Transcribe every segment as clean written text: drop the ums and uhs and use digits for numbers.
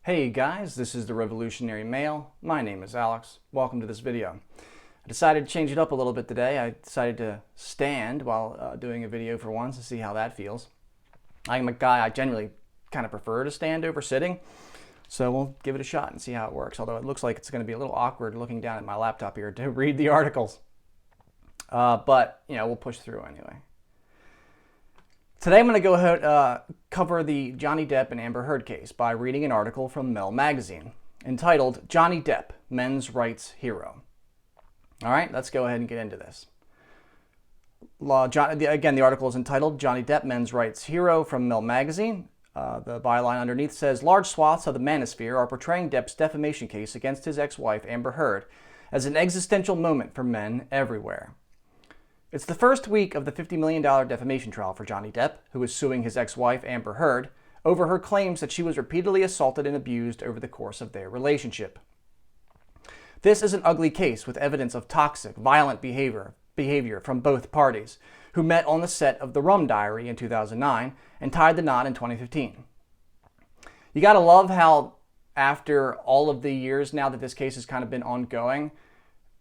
Hey guys, this is the Revolutionary Male. My name is Alex. Welcome to this video. I decided to change it up a little bit today. I decided to stand while doing a video for once to see how that feels. I'm a guy, I generally kind of prefer to stand over sitting, so we'll give it a shot and see how it works. Although it looks like it's going to be a little awkward looking down at my laptop here to read the articles. But, you know, we'll push through anyway. Today I'm going to go ahead cover the Johnny Depp and Amber Heard case by reading an article from Mel Magazine entitled Johnny Depp, Men's Rights Hero. All right, let's go ahead and get into this. Again, the article is entitled Johnny Depp, Men's Rights Hero from Mel Magazine. The byline underneath says, large swaths of the manosphere are portraying Depp's defamation case against his ex-wife Amber Heard as an existential moment for men everywhere. It's the first week of the $50 million defamation trial for Johnny Depp, who is suing his ex-wife Amber Heard over her claims that she was repeatedly assaulted and abused over the course of their relationship. This is an ugly case with evidence of toxic, violent behavior from both parties, who met on the set of The Rum Diary in 2009 and tied the knot in 2015. You gotta love how, after all of the years now that this case has kind of been ongoing,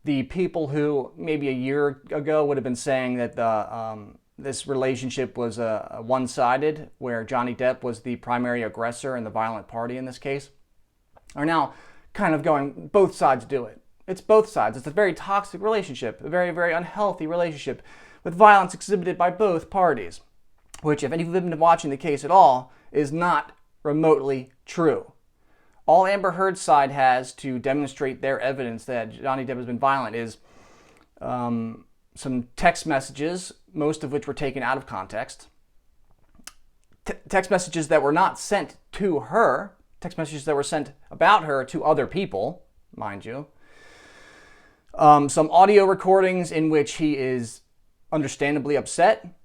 the people who maybe a year ago would have been saying that this relationship was one-sided, where Johnny Depp was the primary aggressor and the violent party in this case, are now kind of going, both sides do it. It's both sides. It's a very toxic relationship, a very, very unhealthy relationship with violence exhibited by both parties, which, if any of you have been watching the case at all, is not remotely true. All Amber Heard's side has to demonstrate their evidence that Johnny Depp has been violent is some text messages, most of which were taken out of context. Text messages that were not sent to her, text messages that were sent about her to other people, mind you. Some audio recordings in which he is understandably upset,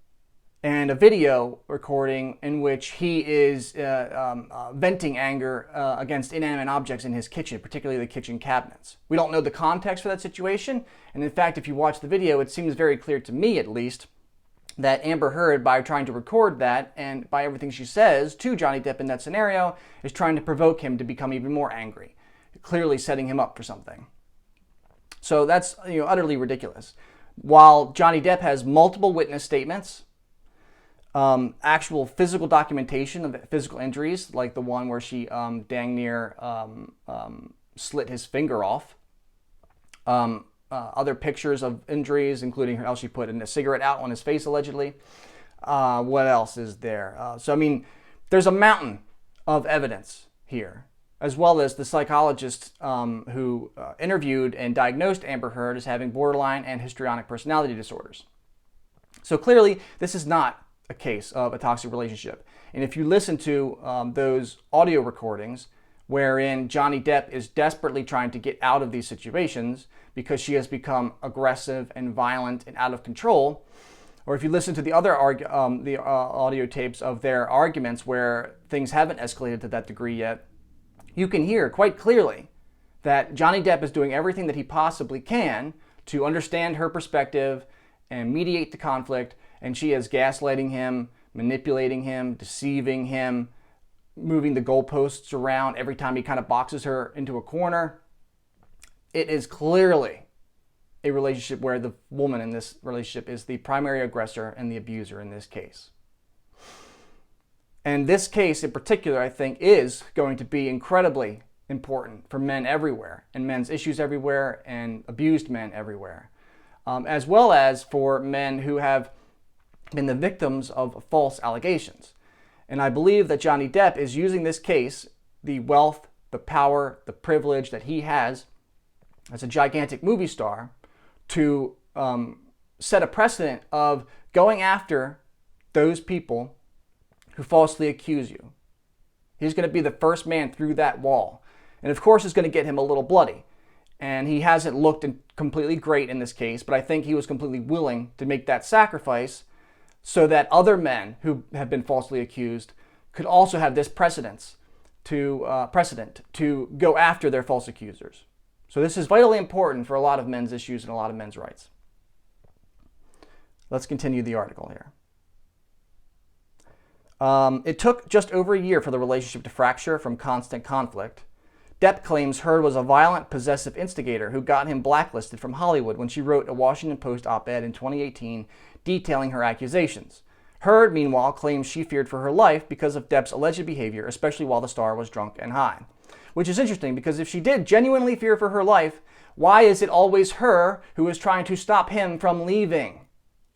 and a video recording in which he is venting anger against inanimate objects in his kitchen, particularly the kitchen cabinets. We don't know the context for that situation, and in fact, if you watch the video, it seems very clear to me, at least, that Amber Heard, by trying to record that, and by everything she says to Johnny Depp in that scenario, is trying to provoke him to become even more angry, clearly setting him up for something. So that's, utterly ridiculous. While Johnny Depp has multiple witness statements, actual physical documentation of physical injuries, like the one where she dang near slit his finger off. Other pictures of injuries, including how she put a cigarette out on his face, allegedly. What else is there? There's a mountain of evidence here, as well as the psychologist who interviewed and diagnosed Amber Heard as having borderline and histrionic personality disorders. So clearly, this is not a case of a toxic relationship. And if you listen to those audio recordings wherein Johnny Depp is desperately trying to get out of these situations because she has become aggressive and violent and out of control, or if you listen to the other audio tapes of their arguments where things haven't escalated to that degree yet, you can hear quite clearly that Johnny Depp is doing everything that he possibly can to understand her perspective and mediate the conflict, and she is gaslighting him, manipulating him, deceiving him, moving the goalposts around every time he kind of boxes her into a corner. It is clearly a relationship where the woman in this relationship is the primary aggressor and the abuser in this case. And this case in particular, I think, is going to be incredibly important for men everywhere, and men's issues everywhere, and abused men everywhere, as well as for men who have been the victims of false allegations. And I believe that Johnny Depp is using this case, the wealth, the power, the privilege that he has as a gigantic movie star, to set a precedent of going after those people who falsely accuse you. He's going to be the first man through that wall. And of course, it's going to get him a little bloody. And he hasn't looked completely great in this case, but I think he was completely willing to make that sacrifice so that other men who have been falsely accused could also have this precedent to go after their false accusers. So this is vitally important for a lot of men's issues and a lot of men's rights. Let's continue the article here. It took just over a year for the relationship to fracture from constant conflict. Depp claims Heard was a violent, possessive instigator who got him blacklisted from Hollywood when she wrote a Washington Post op-ed in 2018 detailing her accusations. Heard, meanwhile, claims she feared for her life because of Depp's alleged behavior, especially while the star was drunk and high. Which is interesting, because if she did genuinely fear for her life, why is it always her who is trying to stop him from leaving?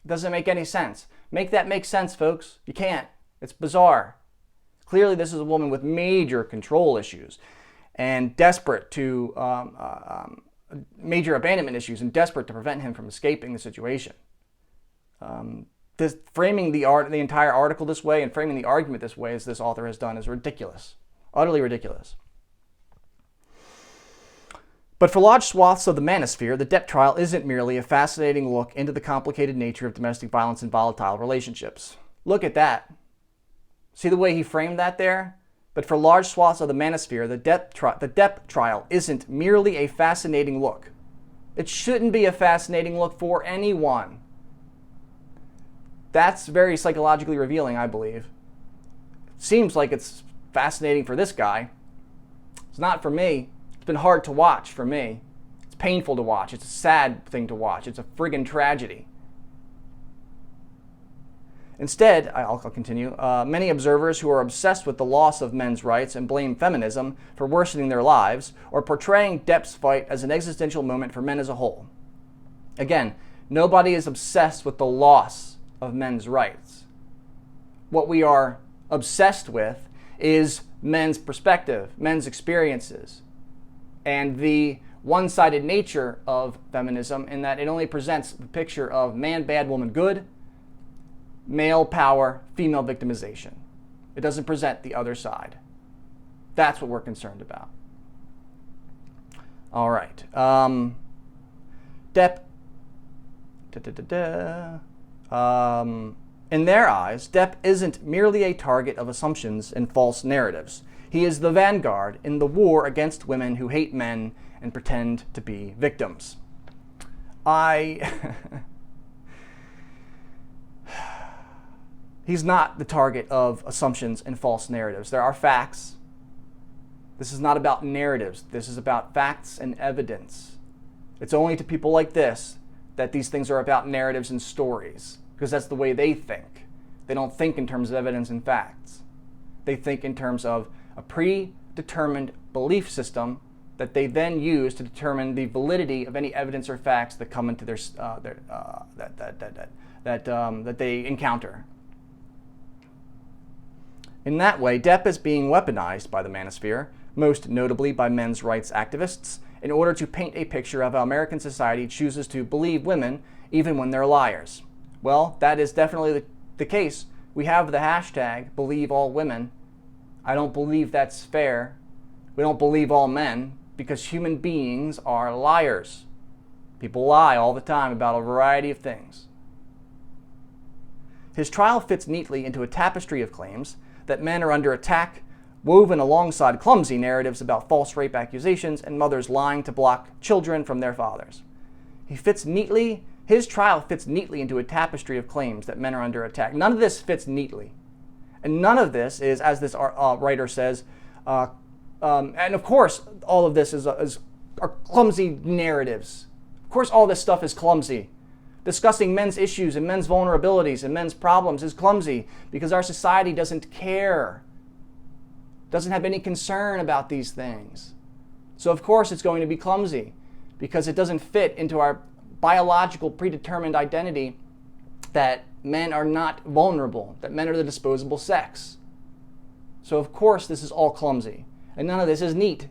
It doesn't make any sense. Make that make sense, folks. You can't. It's bizarre. Clearly, this is a woman with major control issues and desperate to major abandonment issues and desperate to prevent him from escaping the situation. Framing the entire article this way and framing the argument this way, as this author has done, is ridiculous. Utterly ridiculous. But for large swaths of the manosphere, the Depp trial isn't merely a fascinating look into the complicated nature of domestic violence and volatile relationships. Look at that. See the way he framed that there? But for large swaths of the manosphere, the Depp trial isn't merely a fascinating look. It shouldn't be a fascinating look for anyone. That's very psychologically revealing, I believe. Seems like it's fascinating for this guy. It's not for me. It's been hard to watch for me. It's painful to watch. It's a sad thing to watch. It's a friggin' tragedy. Instead, I'll continue, many observers who are obsessed with the loss of men's rights and blame feminism for worsening their lives, or portraying Depp's fight as an existential moment for men as a whole. Again, nobody is obsessed with the loss of men's rights. What we are obsessed with is men's perspective, men's experiences, and the one-sided nature of feminism, in that it only presents the picture of man bad, woman good, male power, female victimization. It doesn't present the other side. That's what we're concerned about. All right. Depp. In their eyes, Depp isn't merely a target of assumptions and false narratives. He is the vanguard in the war against women who hate men and pretend to be victims. He's not the target of assumptions and false narratives. There are facts. This is not about narratives. This is about facts and evidence. It's only to people like this that these things are about narratives and stories, because that's the way they think. They don't think in terms of evidence and facts. They think in terms of a predetermined belief system that they then use to determine the validity of any evidence or facts that come into that they encounter. In that way, Depp is being weaponized by the manosphere, most notably by men's rights activists, in order to paint a picture of how American society chooses to believe women even when they're liars. Well, that is definitely the case. We have the hashtag #BelieveAllWomen. I don't believe that's fair. We don't believe all men, because human beings are liars. People lie all the time about a variety of things. His trial fits neatly into a tapestry of claims that men are under attack, woven alongside clumsy narratives about false rape accusations and mothers lying to block children from their fathers. His trial fits neatly into a tapestry of claims that men are under attack. None of this fits neatly. And none of this is, as this writer says, and of course all of this are clumsy narratives. Of course all this stuff is clumsy. Discussing men's issues and men's vulnerabilities and men's problems is clumsy because our society doesn't care, doesn't have any concern about these things. So of course it's going to be clumsy because it doesn't fit into our biological predetermined identity that men are not vulnerable, that men are the disposable sex. So of course this is all clumsy, and none of this is neat.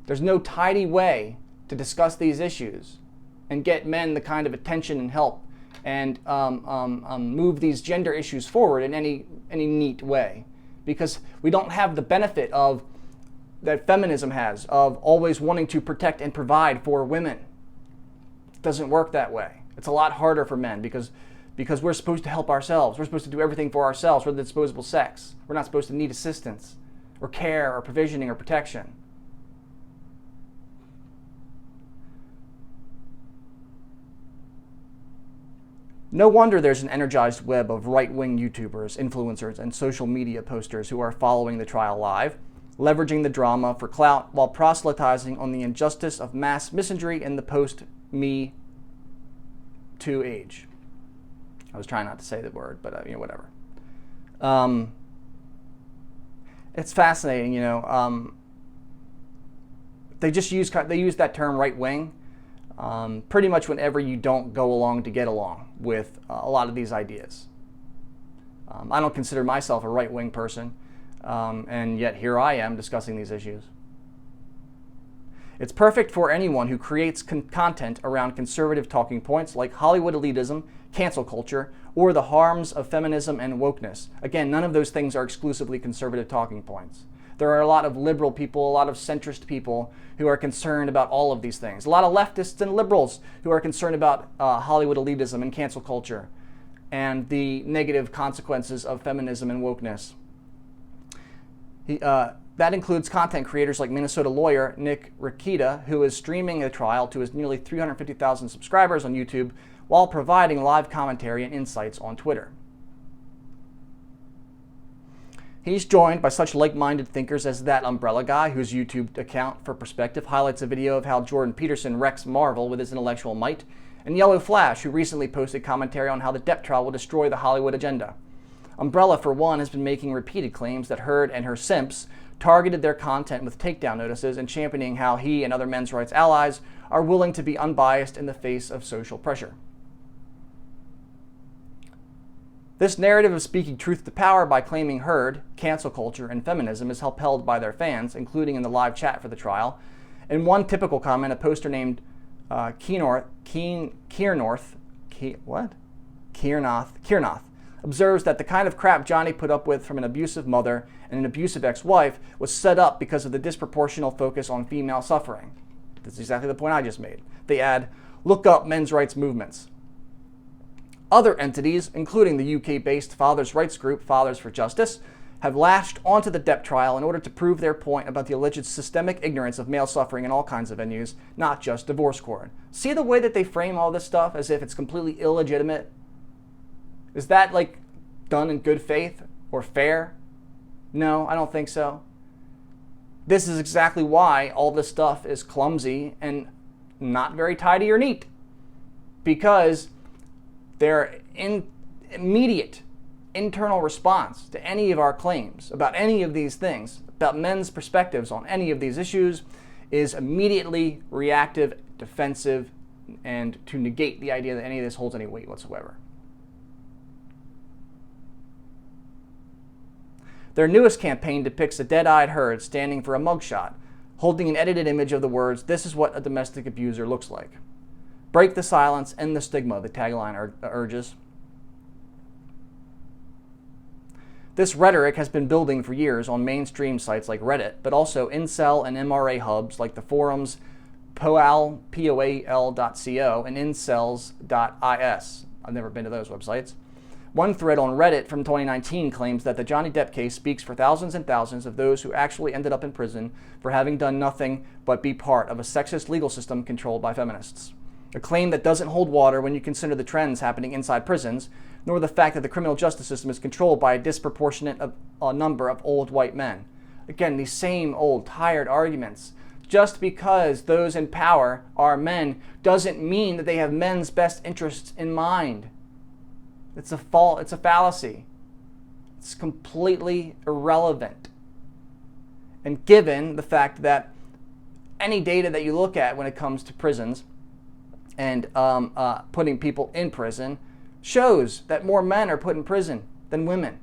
There's no tidy way to discuss these issues and get men the kind of attention and help and move these gender issues forward in any neat way, because we don't have the benefit of that feminism has of always wanting to protect and provide for women. It doesn't work that way. It's a lot harder for men because we're supposed to help ourselves. We're supposed to do everything for ourselves. We're the disposable sex. We're not supposed to need assistance or care or provisioning or protection. No wonder there's an energized web of right-wing YouTubers, influencers, and social media posters who are following the trial live, leveraging the drama for clout while proselytizing on the injustice of mass misandry in the post-Me Too age. I was trying not to say the word, but whatever. It's fascinating, they use that term right-wing pretty much whenever you don't go along to get along with a lot of these ideas. I don't consider myself a right-wing person, and yet here I am discussing these issues. It's perfect for anyone who creates content around conservative talking points like Hollywood elitism, cancel culture, or the harms of feminism and wokeness. Again, none of those things are exclusively conservative talking points. There are a lot of liberal people, a lot of centrist people who are concerned about all of these things. A lot of leftists and liberals who are concerned about Hollywood elitism and cancel culture and the negative consequences of feminism and wokeness. That includes content creators like Minnesota lawyer Nick Rikita, who is streaming the trial to his nearly 350,000 subscribers on YouTube while providing live commentary and insights on Twitter. He's joined by such like-minded thinkers as That Umbrella Guy, whose YouTube account, for perspective, highlights a video of how Jordan Peterson wrecks Marvel with his intellectual might, and Yellow Flash, who recently posted commentary on how the Depp trial will destroy the Hollywood agenda. Umbrella, for one, has been making repeated claims that Heard and her simps targeted their content with takedown notices and championing how he and other men's rights allies are willing to be unbiased in the face of social pressure. This narrative of speaking truth to power by claiming Heard, cancel culture, and feminism is upheld by their fans, including in the live chat for the trial. In one typical comment, a poster named Kiernoth observes that the kind of crap Johnny put up with from an abusive mother and an abusive ex-wife was set up because of the disproportional focus on female suffering. That's exactly the point I just made. They add, look up men's rights movements. Other entities, including the UK-based fathers' rights group Fathers for Justice, have lashed onto the Depp trial in order to prove their point about the alleged systemic ignorance of male suffering in all kinds of venues, not just divorce court. See the way that they frame all this stuff as if it's completely illegitimate? Is that done in good faith or fair? No, I don't think so. This is exactly why all this stuff is clumsy and not very tidy or neat. Because their immediate internal response to any of our claims about any of these things, about men's perspectives on any of these issues, is immediately reactive, defensive, and to negate the idea that any of this holds any weight whatsoever. Their newest campaign depicts a dead-eyed Heard standing for a mugshot, holding an edited image of the words, "This is what a domestic abuser looks like." Break the silence, end the stigma, the tagline urges. This rhetoric has been building for years on mainstream sites like Reddit, but also incel and MRA hubs like the forums poal.co and incels.is. I've never been to those websites. One thread on Reddit from 2019 claims that the Johnny Depp case speaks for thousands and thousands of those who actually ended up in prison for having done nothing but be part of a sexist legal system controlled by feminists. A claim that doesn't hold water when you consider the trends happening inside prisons, nor the fact that the criminal justice system is controlled by a disproportionate number of old white men. Again, these same old tired arguments. Just because those in power are men doesn't mean that they have men's best interests in mind. It's a fallacy. It's completely irrelevant. And given the fact that any data that you look at when it comes to prisons and putting people in prison shows that more men are put in prison than women.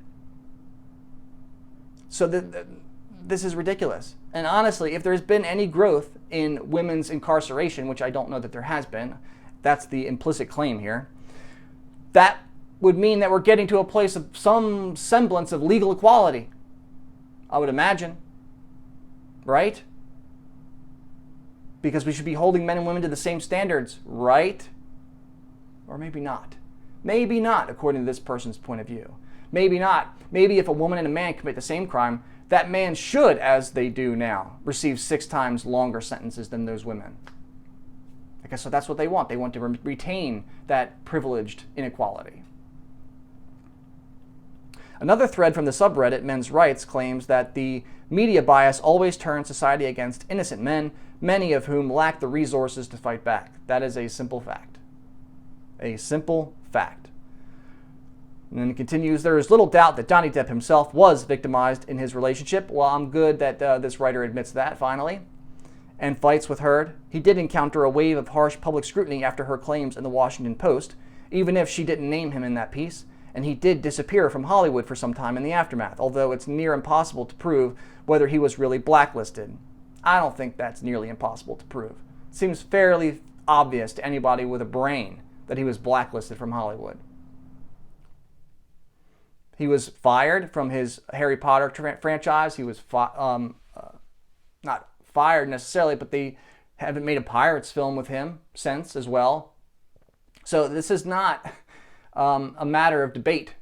So this is ridiculous. And honestly, if there's been any growth in women's incarceration, which I don't know that there has been, that's the implicit claim here, that would mean that we're getting to a place of some semblance of legal equality, I would imagine, right? Because we should be holding men and women to the same standards, right? Or maybe not. Maybe not, according to this person's point of view. Maybe not. Maybe if a woman and a man commit the same crime, that man should, as they do now, receive 6 times longer sentences than those women. guess so that's what they want. They want to retain that privileged inequality. Another thread from the subreddit Men's Rights claims that the media bias always turns society against innocent men, many of whom lack the resources to fight back. That is a simple fact. A simple fact. And then it continues, there is little doubt that Johnny Depp himself was victimized in his relationship. Well, I'm good that this writer admits that, finally. And fights with Heard. He did encounter a wave of harsh public scrutiny after her claims in the Washington Post, even if she didn't name him in that piece. And he did disappear from Hollywood for some time in the aftermath, although it's near impossible to prove whether he was really blacklisted. I don't think that's nearly impossible to prove. It seems fairly obvious to anybody with a brain that he was blacklisted from Hollywood. He was fired from his Harry Potter franchise. He was not fired necessarily, but they haven't made a Pirates film with him since as well. So this is not a matter of debate.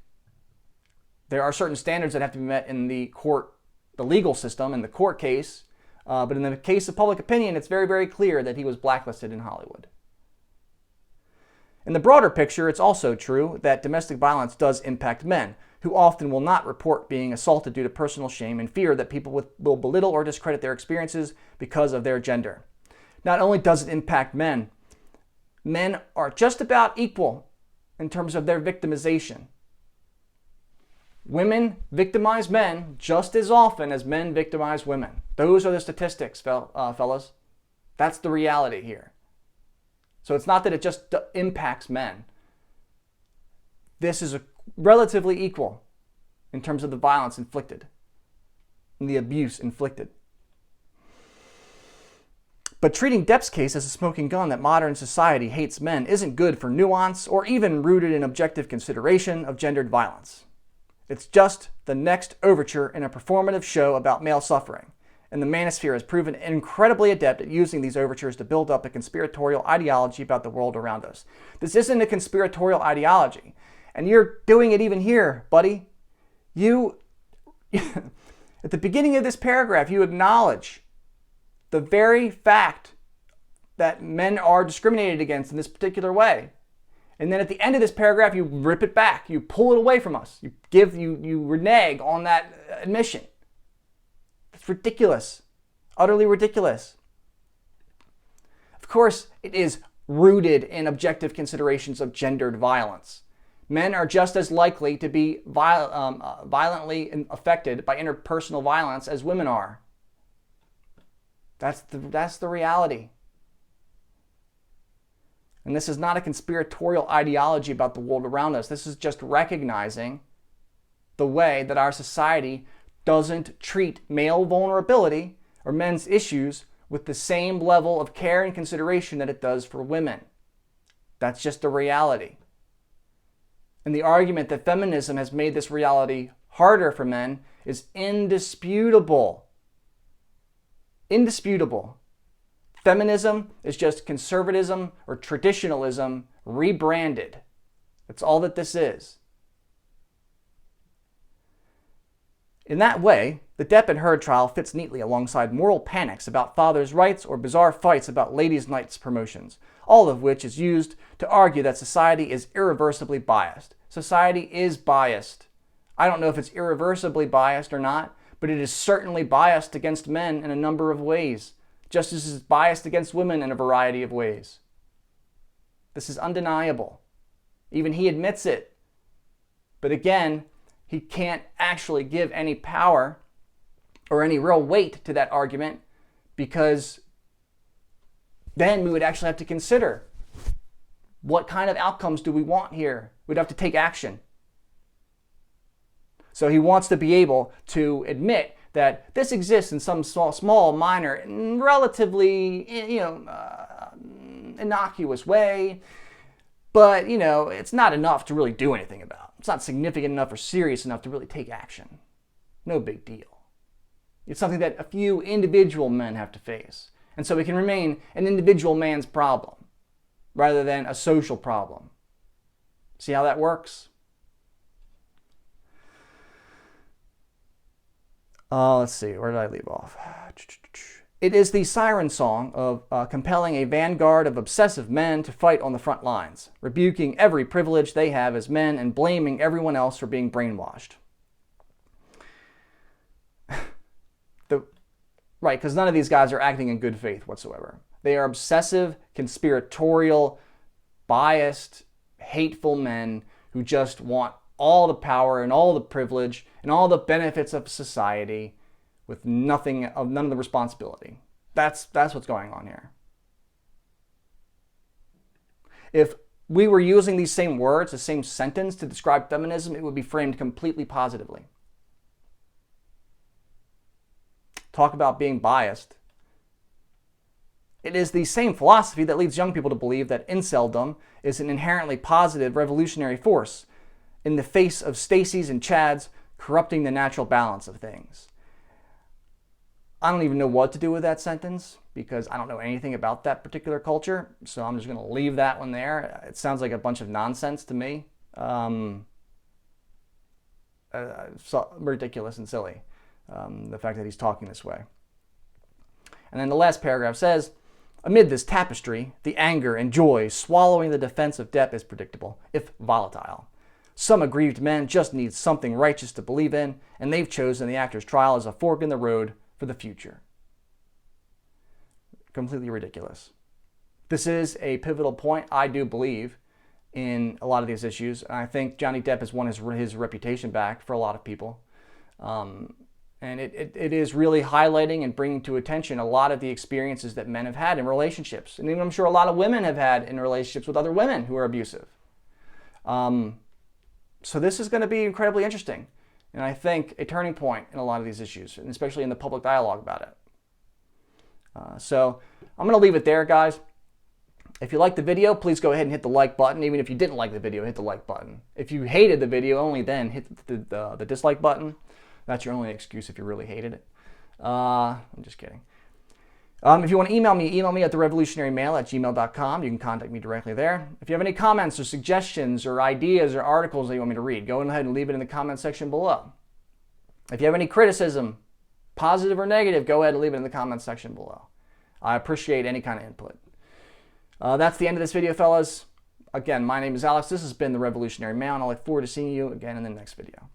There are certain standards that have to be met in the court, the legal system, in the court case. But in the case of public opinion, it's very, very clear that he was blacklisted in Hollywood. In the broader picture, it's also true that domestic violence does impact men, who often will not report being assaulted due to personal shame and fear that people will belittle or discredit their experiences because of their gender. Not only does it impact men, men are just about equal in terms of their victimization. Women victimize men just as often as men victimize women. Those are the statistics, fellas. That's the reality here. So it's not that it just impacts men. This is relatively equal in terms of the violence inflicted and the abuse inflicted. But treating Depp's case as a smoking gun that modern society hates men isn't good for nuance or even rooted in objective consideration of gendered violence. It's just the next overture in a performative show about male suffering, and the manosphere has proven incredibly adept at using these overtures to build up a conspiratorial ideology about the world around us. This isn't a conspiratorial ideology, and you're doing it even here, buddy. You, at the beginning of this paragraph, you acknowledge the very fact that men are discriminated against in this particular way. And then at the end of this paragraph, you rip it back. You pull it away from us. You renege on that admission. It's ridiculous. Utterly ridiculous. Of course, it is rooted in objective considerations of gendered violence. Men are just as likely to be violently affected by interpersonal violence as women are. That's the reality. And this is not a conspiratorial ideology about the world around us. This is just recognizing the way that our society doesn't treat male vulnerability or men's issues with the same level of care and consideration that it does for women. That's just a reality. And the argument that feminism has made this reality harder for men is indisputable. Indisputable. Feminism is just conservatism or traditionalism rebranded. That's all that this is. In that way, the Depp and Heard trial fits neatly alongside moral panics about fathers' rights or bizarre fights about ladies' nights promotions, all of which is used to argue that society is irreversibly biased. Society is biased. I don't know if it's irreversibly biased or not, but it is certainly biased against men in a number of ways, just as it's biased against women in a variety of ways. This is undeniable. Even he admits it. But again, he can't actually give any power or any real weight to that argument, because then we would actually have to consider what kind of outcomes do we want here. We'd have to take action. So he wants to be able to admit that this exists in some small, minor, relatively, innocuous way, but, it's not enough to really do anything about. It's not significant enough or serious enough to really take action. No big deal. It's something that a few individual men have to face. And so it can remain an individual man's problem rather than a social problem. See how that works? Let's see, where did I leave off? It is the siren song of compelling a vanguard of obsessive men to fight on the front lines, rebuking every privilege they have as men and blaming everyone else for being brainwashed. Right, because none of these guys are acting in good faith whatsoever. They are obsessive, conspiratorial, biased, hateful men who just want all the power and all the privilege and all the benefits of society with none of the responsibility. That's what's going on here. If we were using these same words, the same sentence to describe feminism, it would be framed completely positively. Talk about being biased. It is the same philosophy that leads young people to believe that inceldom is an inherently positive revolutionary force in the face of Stacy's and Chad's corrupting the natural balance of things. I don't even know what to do with that sentence because I don't know anything about that particular culture, so I'm just going to leave that one there. It sounds like a bunch of nonsense to me. So ridiculous and silly, the fact that he's talking this way. And then the last paragraph says, amid this tapestry, the anger and joy swallowing the defense of Depp is predictable, if volatile. Some aggrieved men just need something righteous to believe in, and they've chosen the actor's trial as a fork in the road for the future. Completely ridiculous. This is a pivotal point, I do believe, in a lot of these issues. And I think Johnny Depp has won his reputation back for a lot of people. And it is really highlighting and bringing to attention a lot of the experiences that men have had in relationships. And even I'm sure a lot of women have had in relationships with other women who are abusive. So this is going to be incredibly interesting. And I think a turning point in a lot of these issues, and especially in the public dialogue about it. So I'm going to leave it there, guys. If you liked the video, please go ahead and hit the like button. Even if you didn't like the video, hit the like button. If you hated the video, only then hit the dislike button. That's your only excuse if you really hated it. I'm just kidding. If you want to email me at therevolutionarymail@gmail.com. You can contact me directly there. If you have any comments or suggestions or ideas or articles that you want me to read, go ahead and leave it in the comment section below. If you have any criticism, positive or negative, go ahead and leave it in the comment section below. I appreciate any kind of input. That's the end of this video, fellas. Again, my name is Alex. This has been The Revolutionary Mail, and I look forward to seeing you again in the next video.